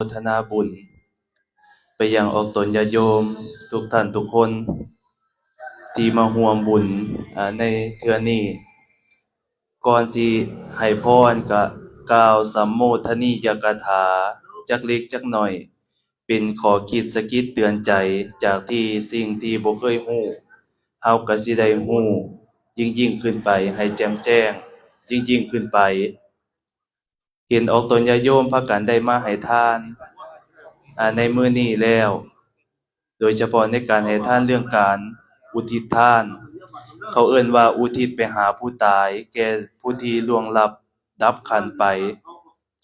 อนุโมทนาบุญไปยังออกตนญาติโยมทุกท่านทุกคนที่มาร่วมบุญในเทื่อนี้ก่อนสิให้พรก็กล่าวสัมโมทนียกถาจักเล็กจักน้อยเป็นข้อคิดสะกิดเตือนใจจากที่สิ่งที่บ่เคยรู้เฮาก็สิได้รู้ยิ่งขึ้นไปให้แจ่มแจ้งยิ่งขึ้นไปเห็นออกตนญาติโยมพากันได้มาให้ทานในมื้อนี้แล้วโดยเฉพาะในการให้ทานเรื่องการอุทิศทานเขาเอิ้นว่าอุทิศไปหาผู้ตายแก่ผู้ที่ล่วงลับดับขันไป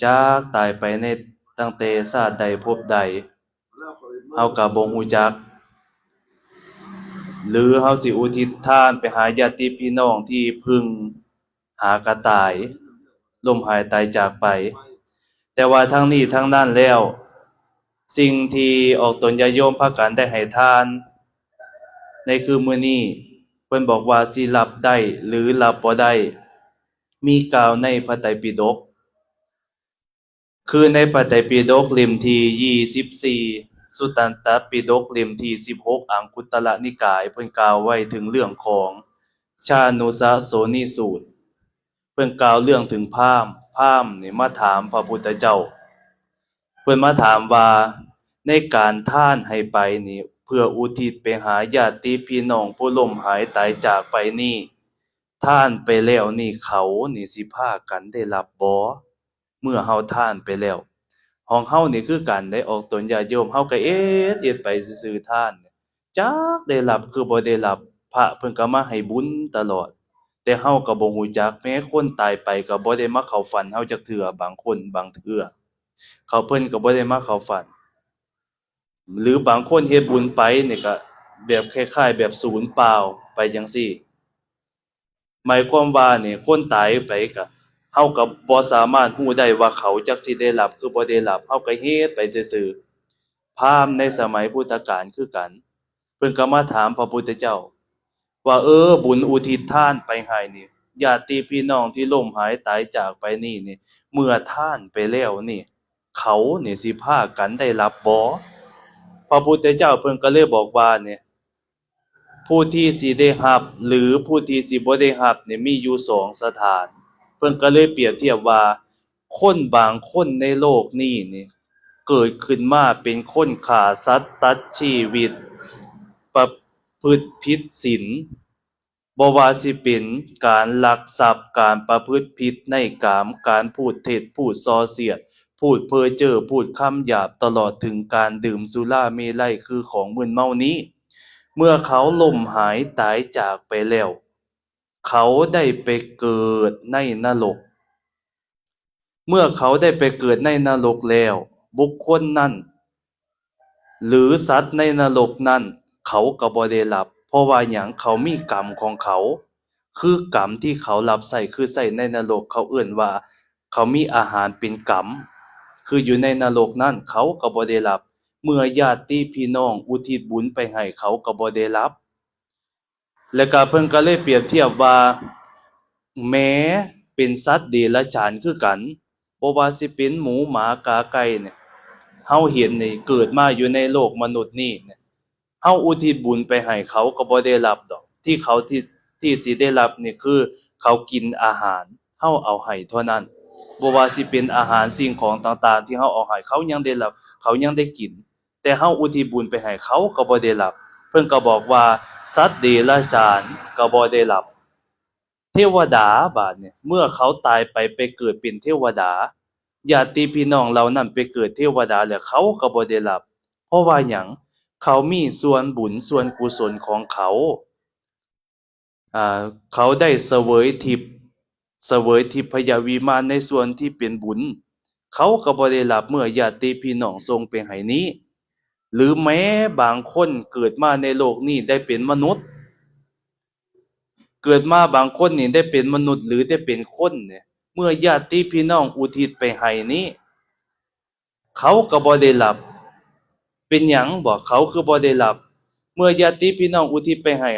จากตายไปในตั้งแต่ชาติใดภพใดเฮาก็บ่ฮู้จักหรือเฮาสิอุทิศทานไปหาญาติพี่น้องที่เพิ่งหากระตายล้มหายตายจากไปแต่ว่าทั้งนี้ทั้งนั้นแล้วสิ่งที่ออกตนญาติโยมพากันได้ให้ทานในคือมื้อนี้เพิ่นบอกว่าสิรับได้หรือรับบ่ได้มีกล่าวในพระไตรปิฎกคือในพระไตรปิฎกเล่มที่24สุตตันตปิฎกเล่มที่16อังคุตตรนิกายเพิ่นกล่าวไว้ถึงเรื่องของชานุสโสนิสูตรเพิ่นกล่าวเรื่องถึงพราหมณ์นี่มาถามพระพุทธเจ้าเพิ่นมาถามว่าในการทานให้ไปนี่เพื่ออุทิศไปหาญาติพี่น้องผู้ล้มหายตายจากไปนี่ทานไปแล้วนี่เขานี่สิพากันได้รับบ่เมื่อเฮาทานไปแล้วของเฮานี่คือกันได้ออกตนญาติโยมเฮาก็เฮ็ดไปซื่อๆทานจักได้รับคือบ่ได้รับพระเพิ่นก็มาให้บุญตลอดแต่เฮาก็บ่ฮู้จักแม้คนตายไปก็บ่ได้มาเข้าฝันเฮาจักเทื่อบางคนบางเทื่อเขาเพิ่นก็บ่ได้มาเข้าฝันหรือบางคนเฮ็ดบุญไปนี่ก็แบบคล้ายๆแบบสูญเปล่าไปจังซี้หมายความว่านี่คนตายไปก็เฮาก็บ่สามารถรู้ได้ว่าเขาจักสิได้รับคือบ่ได้รับเฮาก็เฮ็ดไปซื่อๆพราหมณ์ในสมัยพุทธกาลคือกันเพิ่นก็มาถามพระพุทธเจ้าว่าบุญอุทิศทานไปให้นี่ญาติพี่น้องที่ล้มหายตายจากไปนี่เมื่อทานไปแล้วนี่เขานี่สิพากันได้รับบ่พระพุทธเจ้าเพิ่นก็เลยบอกว่าเนี่ยผู้ที่สิได้รับหรือผู้ที่สิบ่ได้รับนี่มีอยู่สองสถานเพิ่นก็เลยเปรียบเทียบว่าคนบางคนในโลกนี้นี่เกิดขึ้นมาเป็นคนฆ่าสัตว์ตัดชีวิตประพฤติผิดศีลบ่ว่าสิเป็นการลักทรัพย์การประพฤติผิดในกามการพูดเท็จพูดส่อเสียดพูดเพ้อเจ้อพูดคำหยาบตลอดถึงการดื่มสุราเมลัยคือของมึนเมานี้เมื่อเขาล้มหายตายจากไปแล้วเขาได้ไปเกิดในนรกเมื่อเขาได้ไปเกิดในนรกแล้วบุคคลนั้นหรือสัตว์ในนรกนั้นเขาก็บ่ได้รับเพราะว่าหยังเขามีกรรมของเขาคือกรรมที่เขารับใช้คือใช้ในนรกเขาเอิ้นว่าเขามีอาหารเป็นกรรมคืออยู่ในนรกนั้นเขาก็บ่ได้รับเมื่อญาติพี่น้องอุทิศบุญไปให้เขาก็บ่ได้รับแล้วก็เพิ่นก็เลยเปรียบเทียบว่าแม้เป็นสัตว์เดรัจฉานคือกันบ่ว่าสิเป็นหมูหมากาไก่เนี่ยเฮาเห็นนี่เกิดมาอยู่ในโลกมนุษย์นี่เนี่ยเฮาอุทิศบุญไปให้เขาก็บ่ได้รับดอกที่เขาที่สิได้รับนี่คือเขากินอาหารเฮาเอาให้เท่านั้นบ่ว่าสิเป็นอาหารสิ่งของต่างๆที่เฮาเอาให้เขายังได้รับเขายังได้กินแต่เฮาอุทิศบุญไปให้เขาก็บ่ได้รับเพิ่นก็บอกว่าสัตว์เดรัจฉานก็บ่ได้รับเทวดาบาดเนี่ยเมื่อเขาตายไปเกิดเป็นเทวดาญาติพี่น้องเหล่านั้นไปเกิดเทวดาแล้วเขาก็บ่ได้รับเพราะว่าหยังเขามีส่วนบุญส่วนกุศลของเขาเขาได้เสวยทิพยวิมานในส่วนที่เป็นบุญเขาก็บ่ได้รับเมื่อญาติพี่น้องส่งไปให้นี้หรือแม้บางคนเกิดมาในโลกนี้ได้เป็นมนุษย์เกิดมาบางคนนี่ได้เป็นมนุษย์หรือได้เป็นคนเนี่ยเมื่อญาติพี่น้องอุทิศไปให้นี้เขาก็บ่ได้รับเป็นหยังบ่เขาคือบ่ได้รับเมื่อญาติพี่น้องอุทิศไปให้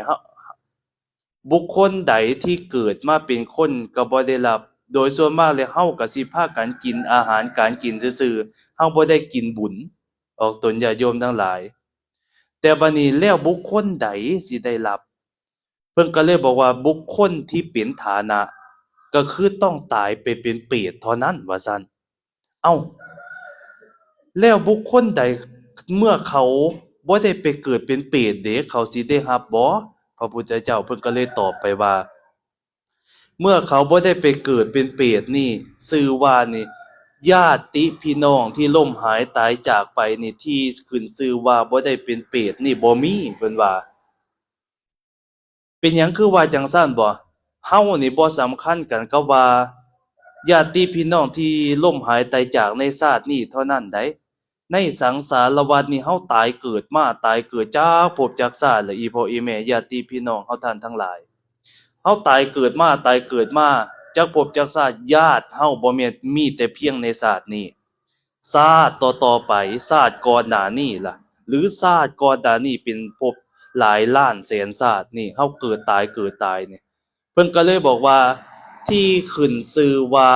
บุคคลใดที่เกิดมาเป็นคนก็บ่ได้รับ โดยส่วนมากแล้วเฮาก็สิพากันกินอาหารการกินซื่อๆเฮาบ่ได้กินบุญออกตนญาติโยมทั้งหลายแต่บัดนี้แล้วบุคคลใดสิได้รับเพิ่นก็เลยบอกว่าบุคคลที่เป็นฐานะก็คือต้องตายไปเป็นเปรตเท่านั้นว่าซั่นเอ้าแล้วบุคคลใดเมื่อเขาบ่ได้ไปเกิดเป็นเปรตเด้เขาสิได้รับบ่พระพุทธเจ้าเพิ่นก็เลยตอบไปว่าเมื่อเขาบ่ได้ไปเกิดเป็นเปรตนี่ชื่อว่านี่ญาติพี่น้องที่ล่มหายตายจากไปนี่ที่ขึ้นชื่อว่าบ่ได้เป็นเปรตนี่บ่มีเพิ่นว่าเป็นหยังคือว่าจังซั่นบ่เฮานี่บ่สำคัญกันกับว่าญาติพี่น้องที่ล่มหายตายจากในชาตินี้เท่านั้นไดในสังสารวัฏนี่เฮาตายเกิดมาตายเกิดจากภพจากชาติและอีพ่ออีแม่ญาติพี่น้องเฮาท่านทั้งหลายเฮาตายเกิดมาตายเกิดมาจากภพจากชาติญาติเฮาบ่แม่นมีแต่เพียงในชาตินี้ชาติต่อๆไปชาติก่อนหน้านี้ล่ะหรือชาติก่อนหน้านี้เป็นภพหลายล้านแสนชาตินี่เฮาเกิดตายนี่เพิ่นก็เลยบอกว่าที่ขึ้นชื่อว่า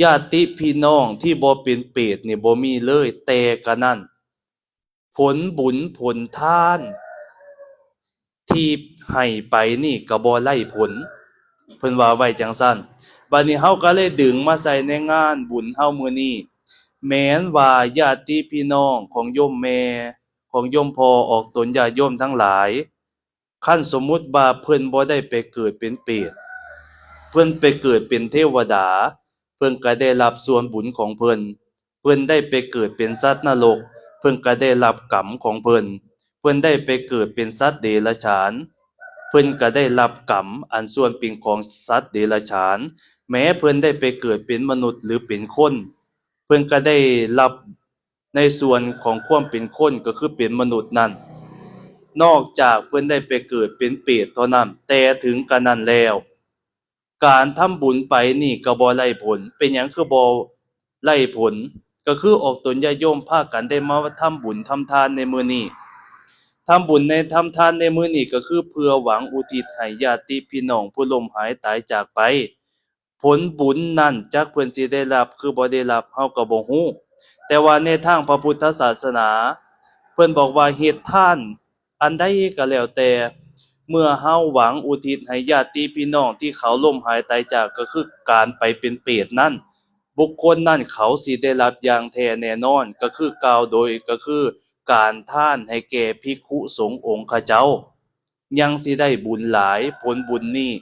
ญาติพี่น้องที่บ่เป็นเปรตนี่บ่มีเลยแต่ก็นั้นผลบุญผลทานที่ให้ไปนี่ก็บ่ไล่ผลเพิ่นว่าไว้จังซั่นบัดนี้เฮาก็เลยดึงมาใส่ในงานบุญเฮามื้อนี้แม้นว่าญาติพี่น้องของโยมแม่ของโยมพ่อออกตนญาติโยมทั้งหลายคันสมมุติว่าเพิ่นบ่ได้ไปเกิดเป็นเปรตเพิ่นไปเกิดเป็นเทวดาเพิ่นก็ได้รับส่วนบุญของเพิ่นเพิ่นได้ไปเกิดเป็นสัตว์นรกเพิ่นก็ได้รับกรรมของเพิ่นเพิ่นได้ไปเกิดเป็นสัตว์เดรัจฉานเพิ่นก็ได้รับกรรมอันส่วนเป็นของสัตว์เดรัจฉานแม้เพิ่นได้ไปเกิดเป็นมนุษย์หรือเป็นคนเพิ่นก็ได้รับในส่วนของความเป็นคนก็คือเป็นมนุษย์นั้นนอกจากเพิ่นได้ไปเกิดเป็นเปรตเท่านั้นแต่ถึงกะนั้นแล้วการทำบุญไปนี่ก็บ่ไล่ผลเป็นหยังคือบ่ไล่ผลก็คือออกตนญาติโยมพากันได้มาทำบุญทำทานในมื้อนี้ทำบุญในทำทานในมื้อนี้ก็คือเพื่อหวังอุทิศให้ญาติพี่น้องผู้ล่มหายตายจากไปผลบุญนั้นจักเพิ่นสิได้รับคือบ่ได้รับเฮาก็บ่ฮู้แต่ว่าในทางพระพุทธศาสนาเพิ่นบอกว่าเฮ็ดทานอันใดก็แล้วแต่เมื่อเฮาหวังอุทิศให้ญาติพี่น้องที่เขาล่มหายตายจากก็คือการไปเป็นเปรตนั้นบุคคลนั้นเขาสิได้รับอย่างแท้แน่นอนก็คือกล่าวโดยก็คือการทานให้แก่ภิกขุสงฆ์องค์เขาเจ้ายังสิได้บุญหลายผลบุญนี้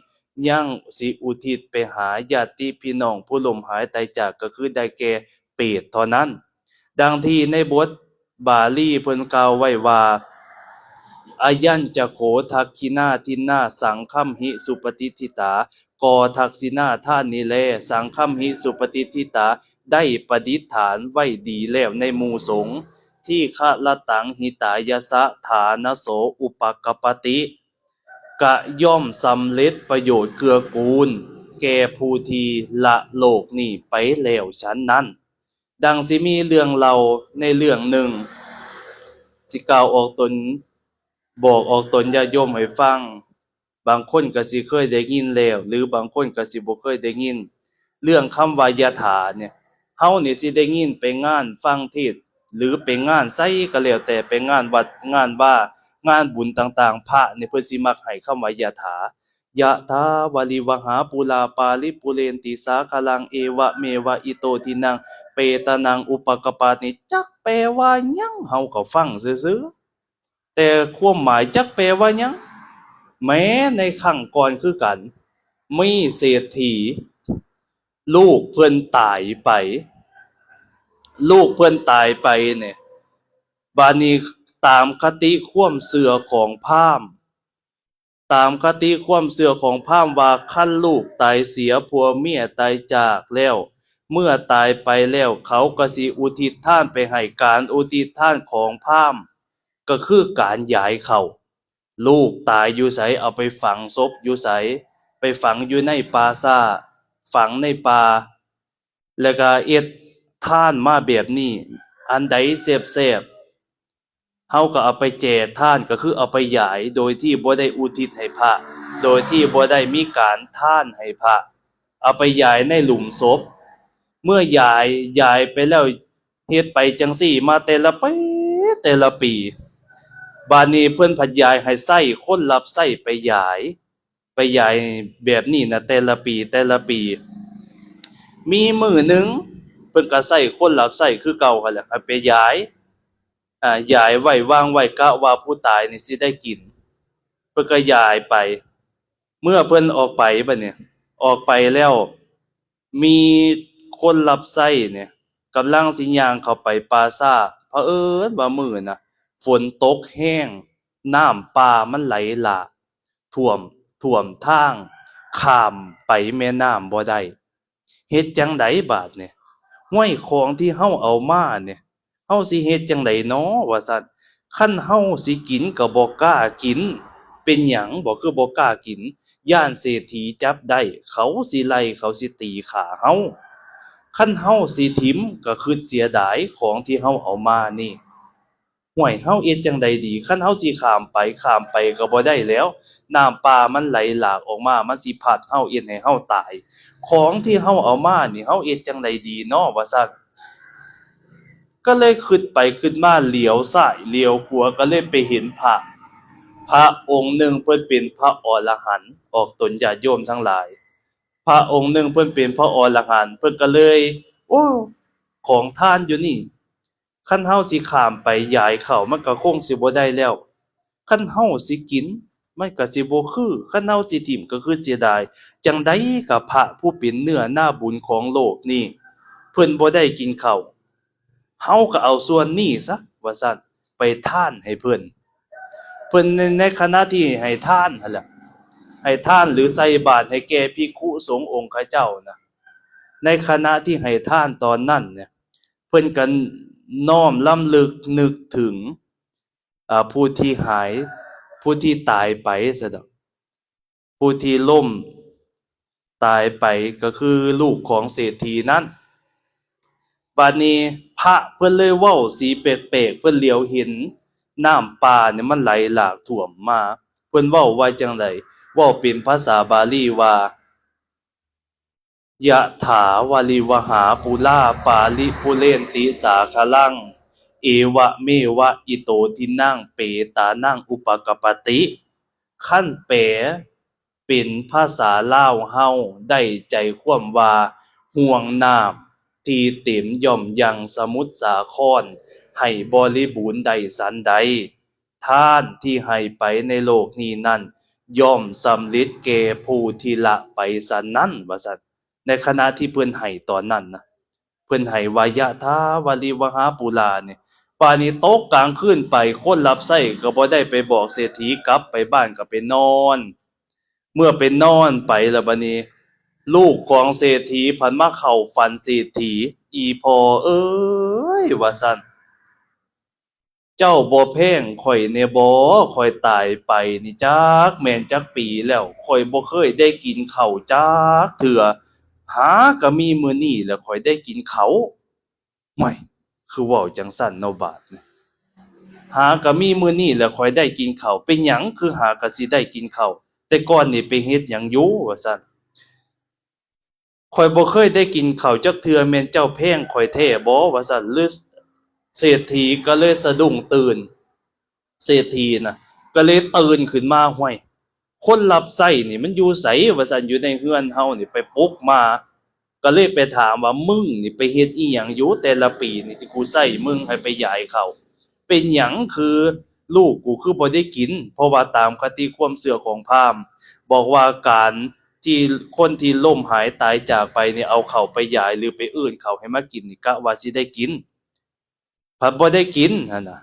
ยังสิอุทิศไปหาญาติพี่น้องผู้ล่มหายตายจากก็คือได้แก่เปรตเท่านั้นดังที่ในบทบาลีเพิ่นกล่าวไว้ว่าอายัญจะโขทักขินาทินนาสังคัมหิสุปฏิทิตากอทักษินาท่านนี้แลสังคัมหิสุปฏิทิตาได้ประดิษฐานไว้ดีแล้วในหมู่สงฆ์ที่คะละตังหิตายสะฐานโสอุปกปติกะย่อมสำเร็จประโยชน์เกื้อกูลแก่ผู้ที่ละโลกนี้ไปแล้วฉันนั้นดังสิมีเรื่องเล่าในเรื่องหนึ่งสิกล่าวออกตนบอกออกตนญาติโยมให้ฟังบางคนก็สิเคยได้ยินแล้วหรือบางคนก็สิบ่เคยได้ยินเรื่องคำว่ายถาเนี่ยเฮานี่สิได้ยินไปงานฟังเทศน์หรือไปงานไสก็แล้วแต่ไปงานวัดงานว่างานบุญต่างๆพระนี่เพิ่นสิมักให้คำว่ายถายะถาวาลิวหาปุราปาริปุเรนติสาคลังเอวะเมวะอิโตทินังเปตนังอุปกปปานิจักแปลว่าหยังเฮาก็ฟังซื่อๆแต่ความหมายจักแปลว่าหยังแม้ในครั้งก่อนคือกันมีเศรษฐีลูกเพิ่นตายไปลูกเพิ่นตายไปเนี่ยบาดนี้ตามคติความเชื่อของพราหมณ์ตามคติความเชื่อของพราหมณ์ว่าคันลูกตายเสียผัวเมียตายจากแล้วเมื่อตายไปแล้วเขาก็สิอุทิศทานไปให้การอุทิศทานของพราหมณ์ก็คือการย้ายเขาลูกตายอยู่ไสเอาไปฝังศพอยู่ไสไปฝังอยู่ในป่าช้าฝังในป่าแล้วก็เอ็ดทานมาแบบนี้อันใดแซ่บๆเฮาก็เอาไปแจกทานก็คือเอาไปหยายโดยที่บ่ได้อุทิศให้พระโดยที่บ่ได้มีการทานให้พระ เอาไปยายในหลุมศพเมื่อยายไปแล้วเฮ็ดไปจังซี่มาแต่ละปีบาดนี้เพิ่นผัดยายให้ไส้คนรับไส้ไปยายแบบนี้นะแต่ละปีมีมื้อหนึ่งเพิ่นก็ไส้คนรับไส้คือเก่าหั่นแหละให้ไปยายยายไว้วางไว้กะว่าผู้ตายนี่สิได้กินเพิ่นก็ยายไปเมื่อเพิ่นออกไปบัดเนี่ยออกไปแล้วมีคนรับไส้เนี่ยกำลังสิย่างเข้าไปป่าช้าเผอิญว่ามื้อน่ะฝนตกแรงน้ำป่ามันไหลหลากท่วมทางข้ามไปแม่น้ำบ่ได้เฮ็ดจั่งใดบาดเนี่ยห้วยของที่เฮาเอามาเนี่ยเฮาสิเฮ็ดจั่งใดน้อว่าซั่นคันเฮาสิกินก็บ่กล้ากินเป็นหยังบ่คือบ่กล้ากินย้านเศรษฐีจับได้เขาสิไล่เขาสิตีขาเฮาคันเฮาสิถิ้มก็คือเสียดายของที่เฮาเอามานี่ห้วยเฮาเฮ็ดจั่งใดดีคันเฮาสิข้ามไปก็บ่ได้แล้วน้ำป่ามันไหลหลากออกมามันสิพัดเฮาเฮ็ดให้เฮาตายของที่เฮาเอามานี่เฮาเฮ็ดจั่งใดดีน้อว่าซั่นก็เลยคิดไปคิดมาเหลียวซ้ายเหลียวขวาก็เลยไปเห็นพระองค์หนึ่งเพิ่นเป็นพระอรหันต์ออกตนญาติโยมทั้งหลายพระองค์หนึ่งเพิ่นเป็นพระอรหันต์เพิ่นก็เลยโอ้ของทานอยู่นี่คันเฮาสิข้ามไปยายเขามันก็คงสิบ่ได้แล้วคันเฮาสิกินมันก็สิบ่คือคันเฮาสิถิ้มก็คือเสียดายจั่งใดก็พระผู้เป็นเนื้อนาบุญของโลกนี่เพิ่นบ่ได้กินข้าวเฮาก็เอาส่วนนี้ซะว่าซั่นไปทานให้เพิ่นในขณะที่ให้ทานหั่นแหละให้ทานหรือใส่บาตรให้แก่ภิกขุสงฆ์องค์เขาเจ้านะในขณะที่ให้ทานตอนนั้นเนี่ยเพิ่นก็น้อมรำลึกนึกถึงผู้ที่หายผู้ที่ตายไปซะดอกผู้ที่ล่มตายไปก็คือลูกของเศรษฐีนั้นบัดนี้พระเพิ่นเลยเว้าสีแปลกๆเพิ่นเหลียวเห็นน้ำป่าเนี่ยมันไหลหลากท่วมมาเพิ่นเว้าว่าจั่งใดเว้าเป็นภาษาบาลีว่ายะถาวาลิวหาปุราปาลิปุเรนติสาคลังเอวะเมวะอิโตทินังเปตานังอุปกปปติคั่นแปลเป็นภาษาลาวเฮาได้ใจความว่าห่วงน้ำที่เต็มย่อมยังสมุทรสาครให้บริบูรณ์ได้สันใดทานที่ให้ไปในโลกนี้นั้นย่อมสำเร็จแก่ผู้ที่ละไปสันนั้นว่าซั่นในขณะที่เพิ่นให้ตอนนั้นนะเพิ่นให้วายะทาวาลิวหาปุราเนี่ยป่านนี้ตกกลางคืนไปคนรับใช้ก็บ่ได้ไปบอกเศรษฐีกลับไปบ้านก็ไปนอนเมื่อไปนอนไปแล้วบัดนี้ลูกของเศรษฐีพันมาเข้าฝันเศรษฐีอีพ่อเอ้ยว่าซั่นเจ้าบ่แพงข้อยแน่บ่ข้อยตายไปนี่จักแม่นจักปีแล้วข้อยบ่เคยได้กินข้าวจักเทื่อหาก็มีมื้อนี้แหละข้อยได้กินข้าวห่วยคือเว้าจั่งซั้นเนาะบาดนี้หาก็มีมื้อนี้แหละข้อยได้กินข้าวเป็นหยังคือหาก็สิได้กินข้าวแต่ก่อนนี่ไปเฮ็ดหยังอยู่ว่าซั่นข้อยบ่เคยได้กินข้าวจักเทื่อแม่นเจ้าแพงข้อยแท้บ่ว่าซั่นหรือเศรษฐีก็เลยสะดุ้งตื่นเศรษฐีน่ะก็เลยตื่นขึ้นมาห้วยคนรับใช้นี่มันอยู่ไสว่าซั่นอยู่ในเรือนเฮานี่ไปปลุกมาก็เลยไปถามว่ามึงนี่ไปเฮ็ดอิหยังอยู่แต่ละปีนี่ที่กูใช้มึงให้ไปยายเขาเป็นหยังคือลูกกูคือบ่ได้กินเพราะว่าตามคติความเชื่อของพราหมณ์บอกว่าการที่คนที่ล้มหายตายจากไปนี่เอาเข้าไปยายหรือไปเอิ้นเขาให้มากินนี่กะว่าสิได้กินผัดบ่ได้กินหั่นน่ะ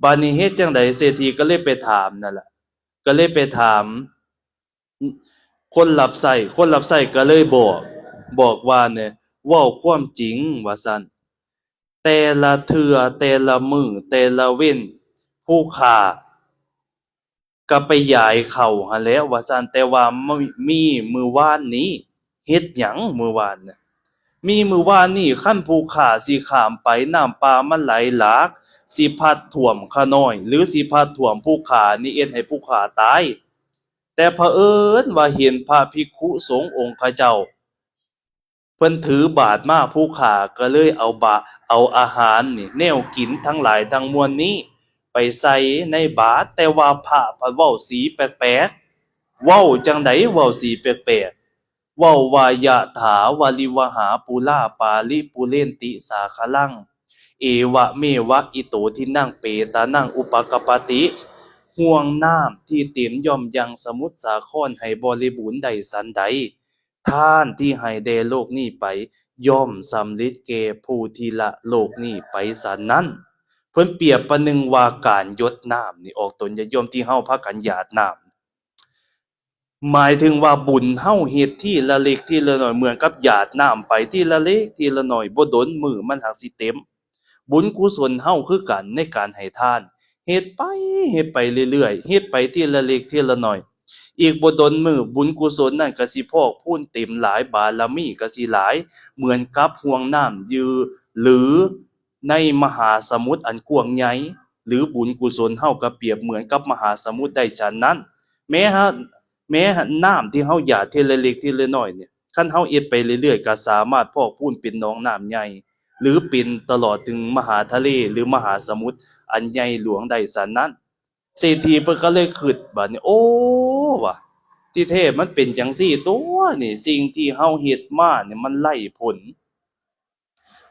บัดนี้เฮ็ดจั่งใดเศรษฐีก็เลยไปถามนั่นล่ะก็เลยไปถามคนรับใช้ก็เลยบอกว่าเนี่ยเว้าความจริงว่าซั่นแต่ละเทื่อแต่ละมื้อแต่ละเว้นผู้ค้าก็ไปยายเข้าหั้นแหล้วว่าซั่นแต่ว่ามีมื้อวานนี้เฮ็ดหยังมื้อวานน่ะมีมื้อวานนี้คันผู้ค้าสิข้ามไปน้ำป่ามันไหลหลากสิพัดท่วมขาน้อยหรือสิพัดท่วมผู้ค้านี่เอ็ดให้ผู้ค้าตายแต่เผอิญว่าเห็นพระภิกขุสงฆ์องค์เขาเจ้า เพิ่นถือบาตรมาผู้ขาก็เลยเอาอาหารนี่แนวกินทั้งหลายทั้งมวลนี้ไปใส่ในบาตรแต่ว่าพระเพิ่นเว้าสีแปลกๆเว้าจังไดเว้าสีแปลกๆเว้าวายะถาวาลิวหาปุราปาลิปุเรนติสาคลังเอวะเมวะอิโตทินังเปตานังอุปกปปติห่วงน้ำที่เต็มย่อมยังสมุทรสาครให้บริบูรณ์ได้สันใดท่านที่ให้แด่โลกนี้ไปย่อมสำเร็จแก่ผู้ที่ละโลกนี้ไปสันนั้นเพิ่นเปรียบประหนึ่งว่าการหยดน้ำนี่ออกตนญาติโยมที่เฮาพากันหยาดน้ำหมายถึงว่าบุญเฮาเฮ็ดทีละเล็กทีละน้อยเหมือนกับหยาดน้ำไปทีละเล็กทีละน้อยบ่โดนมื้อมันหักสิเต็มบุญกุศลเฮาคือกันในการให้ทานเฮ็ดไปเฮ็ดไปเรื่อยๆเฮ็ดไปทีละเล็กทีละน้อยอีกบ่โดนมื้อบุญกุศลนั้นก็สิพอกพูนเต็มหลายบารมีก็สิหลายเหมือนกับห่วงน้ำยือหรือในมหาสมุทรอันกว้างใหญ่หรือบุญกุศลเฮาก็เปรียบเหมือนกับมหาสมุทรได้ฉะนั้นแม้ฮะ แม้น้ำที่เฮาหยาดทีละเล็กทีละน้อยเนี่ยคันเฮาเอ็ดไปเรื่อยๆก็สามารถพอกพูนเป็นหนองน้ำใหญ่หรือเป็นตลอดถึงมหาทะเลหรือมหาสมุทรอันใหญ่หลวงได้ฉันนั้นเศรษฐีเพิ่นก็เลยคิดบัดนี้โอ้ว่ะที่แท้มันเป็นจังซี่ตัวนี่สิ่งที่เฮาเฮ็ดมาเนี่ยมันไล่ผล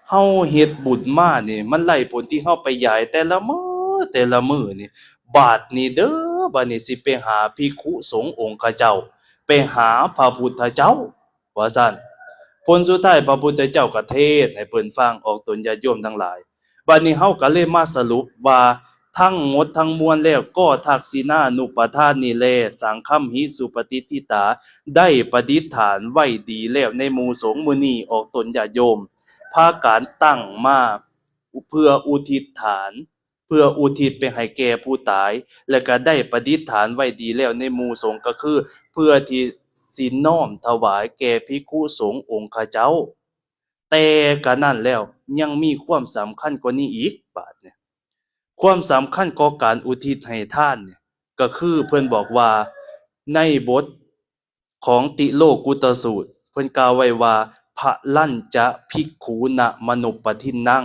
เฮาเฮ็ดบุญมานี่มันไล่ผลที่เฮาไปย้ายแต่ละมื้อนี่บาดนี้เด้อบัดนี้สิไปหาภิกขุสงฆ์องค์เขาเจ้าไปหาพระพุทธเจ้าว่าซั่นผลสุดท้ายพระพุทธเจ้าก็เทศน์ให้เพิ่นฟังออกตนญาติโยมทั้งหลายบัดนี้เฮาก็เลยมาสรุปว่าทั้งหมดทั้งมวลแล้วก็ทักษิณานุปทานนี่แลสังคัมหิสุปฏิทิตาได้ประดิษฐานไว้ดีแล้วในหมู่สงฆ์มื้อนี้ออกตนญาติโยม พาการตั้งมาเพื่ออุทิศฐานเพื่ออุทิศไปให้แก่ผู้ตายและก็ได้ประดิษฐานไว้ดีแล้วในหมู่สงฆ์ก็คือเพื่อที่สิน้อมถวายแก่ภิกขุสงฆ์องค์ข้าเจ้าแต่ก็นั้นแล้วยังมีความสำคัญกว่านี้อีกบาดเนี่ยความสำคัญของการอุทิศให้ทานเนี่ยก็คือเพิ่นบอกว่าในบทของติโลกุตสูตรเพิ่นกล่าวไว้ว่าพะลัญจะภิกขุณมนุปปทินนัง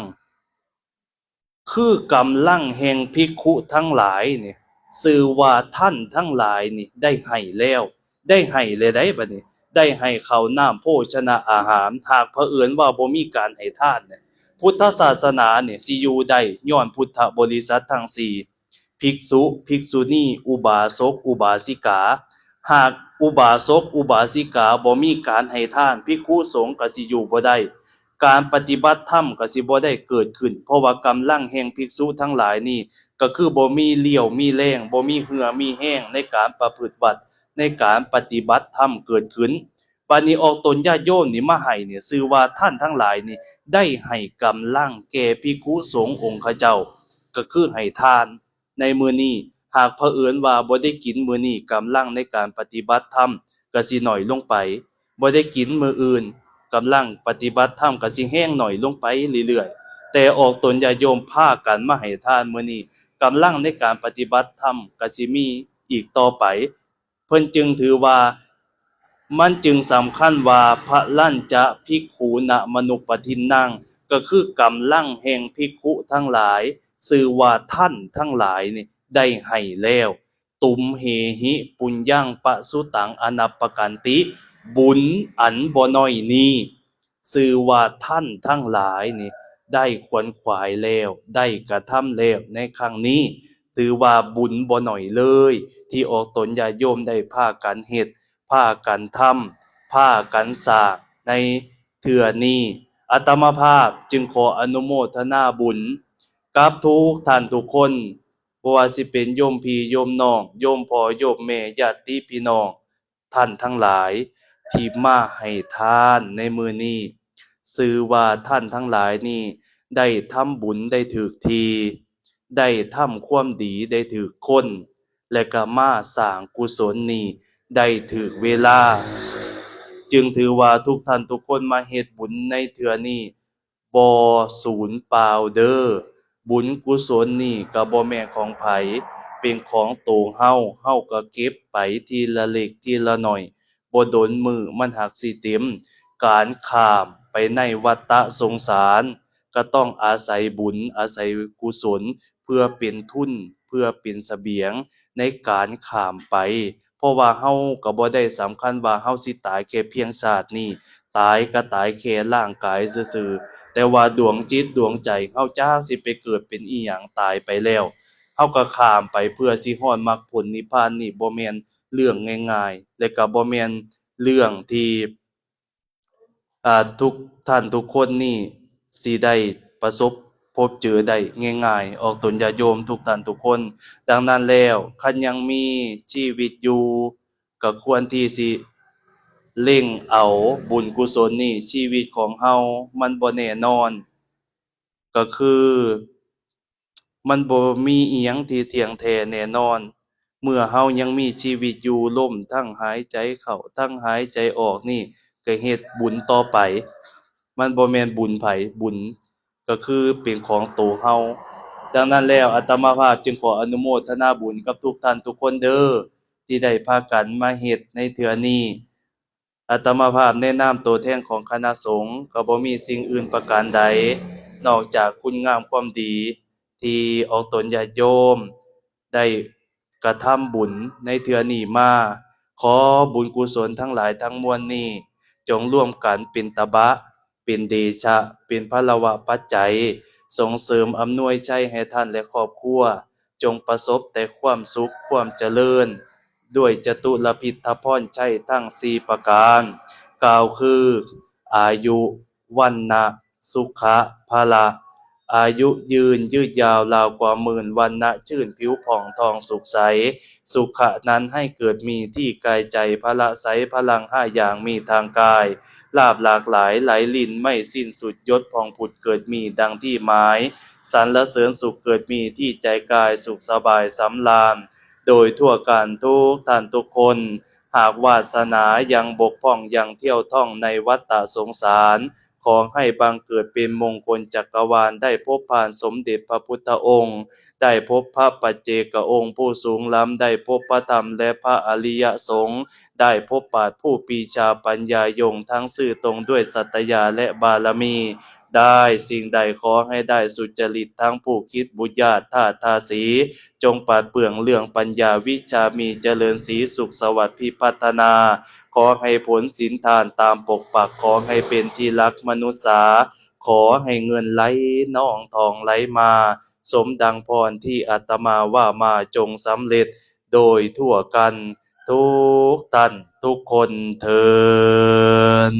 คือกำลังแห่งภิกขุทั้งหลายนี่ชื่อว่าท่านทั้งหลายนี่ได้ให้แล้วได้ให้เลยได้บัดนี้ได้ให้ข้าวน้ำโภชนะอาหารหากเผอิญว่าบ่มีการให้ทานเนี่ยพุทธศาสนาเนี่ยสิอยู่ได้ย้อนพุทธบริษัททั้งสี่ภิกษุภิกษุณีอุบาสกอุบาสิกาหากอุบาสกอุบาสิกาบ่มีการให้ทานภิกขุสงฆ์ก็สิอยู่บ่ได้การปฏิบัติธรรมก็สิบ่ได้เกิดขึ้นเพราะว่ากำลังแห่งภิกษุทั้งหลายนี่ก็คือบ่มีเรี่ยวมีแรงบ่มีเหือมีแห้งในการประพฤติบัติในการปฏิบัติธรรมเกิดขึ้นบัดนี้ออกตนญาติโยมนี่มาให้เนี่ยชื่อว่าท่านทั้งหลายนี่ได้ให้กำลังแก่ภิกขุสงฆ์องค์ข้าเจ้าก็คือให้ทานในมื้อนี้หากเผอิญว่าบ่ได้กินมื้อนี้กำลังในการปฏิบัติธรรมก็สิน้อยลงไปบ่ได้กินมื้ออื่นกำลังปฏิบัติธรรมก็สิแห้งน้อยลงไปเรื่อยๆแต่ออกตนญาติโยมพากันมาให้ทานมื้อนี้กำลังในการปฏิบัติธรรมก็สิมีอีกต่อไปเพิ่นจึงถือว่ามันจึงสำคัญว่าพระลัญจะภิกขุณมนุปปทินนังก็คือกำลังแห่งภิกขุทั้งหลายชื่อว่าท่านทั้งหลายนี่ได้ให้แล้วตุมเหหิปุญญังปะสุตังอนัปปกันติบุญอันบ่น้อยนี้ชื่อว่าท่านทั้งหลายนี่ได้ขวนขวายแล้วได้กระทำแล้วในครั้งนี้ชื่อว่าบุญบ่น้อยเลยที่ออกตนญาติโยมได้พากันเฮ็ดพากันทำพากันสร้างในเทื่อนี้อาตมาภาพจึงขออนุโมทนาบุญกับทุกท่านทุกคนบ่ว่าสิเป็นโยมพี่โยมน้องโยมพ่อโยมแม่ญาติพี่น้องท่านทั้งหลายที่มาให้ทานในมื้อนี้ชื่อว่าท่านทั้งหลายนี้ได้ทำบุญได้ถูกทีได้ทำความดีได้ถูกคนและก็มาสร้างกุศลนี้ได้ถูกเวลาจึงถือว่าทุกท่านทุกคนมาเฮ็ดบุญในเทื่อนี้บ่สูญเปล่าเด้อบุญกุศลนี้ก็บ่แม่นของไผเป็นของโตเฮาก็เก็บไปทีละเล็กทีละน้อยบ่โดนมื้อมันหักสิเต็ม การข้ามไปในวัฏสงสารก็ต้องอาศัยบุญอาศัยกุศลเพื่อเป็นทุนเพื่อเป็นเสบียงในการข้ามไปเพราะว่าเฮาก็บ่ได้สำคัญว่าเฮาสิตายแค่เพียงชาตินี้ตายก็ตายแค่ร่างกายซื่อๆแต่ว่าดวงจิตดวงใจเฮาจักสิไปเกิดเป็นอิหยังตายไปแล้วเฮาก็ข้ามไปเพื่อสิฮอดมรรคผลนิพพานนี่บ่แม่นเรื่องง่ายๆและก็บ่แม่นเรื่องที่ทุกท่านทุกคนนี่สิได้ประสบพบเจอได้ง่ายๆออกตนญาติโยมทุกท่านทุกคนดังนั้นแล้วคันยังมีชีวิตอยู่ก็ควรที่สิเล็งเอาบุญกุศลนี่ชีวิตของเฮามันบ่แน่นอนก็คือมันบ่มีอิหยังที่เที่ยงแท้แน่นอนเมื่อเฮายังมีชีวิตอยู่ลมทั้งหายใจเข้าทั้งหายใจออกนี่ก็เฮ็ดบุญต่อไปมันบ่แม่นบุญไผบุญก็คือเป็นของตัวเฮาดังนั้นแล้วอาตมาภาพจึงขออนุโมทนาบุญกับทุกท่านทุกคนเด้อที่ได้พากันมาเฮ็ดในเทื่อนี้อาตมาภาพในนามตัวแทนของคณะสงฆ์ก็บ่มีสิ่งอื่นประการใดนอกจากคุณงามความดีที่ออกตนญาติโยมได้กระทำบุญในเทื่อนี้มาขอบุญกุศลทั้งหลายทั้งมวลนี้จงร่วมกันเป็นตบะเป็นเดชะเป็นพลวะปัจจัยส่งเสริมอำนวยชัยให้ท่านและครอบครัวจงประสบแต่ความสุขความเจริญด้วยจตุรพิทธพรชัยทั้ง4ประการกล่าวคืออายุวันนะสุขะพละอายุยืนยืดยาวราวกว่าหมื่นวันนะชื่นผิวผ่องทองสุขใสสุขะนั้นให้เกิดมีที่กายใจพละไสพลัง5อย่างมีทางกายลาภหลากหลายไหลลินไม่สิ้นสุดยศผ่องผุดเกิดมีดังที่หมายสรรเสริญสุขเกิดมีที่ใจกายสุขสบายสำราญโดยทั่วกันทุกท่านทุกคนหากวาสนายังบกพร่องยังเที่ยวท่องในวัฏฏะสงสารขอให้บังเกิดเป็นมงคลจักรวาลได้พบผ่านสมเด็จพระพุทธองค์ได้พบพระปัจเจกองค์ผู้สูงล้ำได้พบพระธรรมและพระอริยสงฆ์ได้พบปราชญ์ผู้ปรีชาปัญญายงทั้งซื่อตรงด้วยสัตยาและบารมีได้สิ่งใดขอให้ได้สุจริตทั้งผู้คิดบุญญาติธาตุทาสีจงปราดเปรื่องเรื่องปัญญาวิชามีเจริญสีสุขสวัสดิ์พิพัฒนาขอให้ผลศีลทานตามปกปักขอให้เป็นที่รักมนุษย์ขอให้เงินไหลน่องทองไหลมาสมดังพรที่อาตมาว่ามาจงสำเร็จโดยทั่วกันทุกท่านทุกคนเทอญ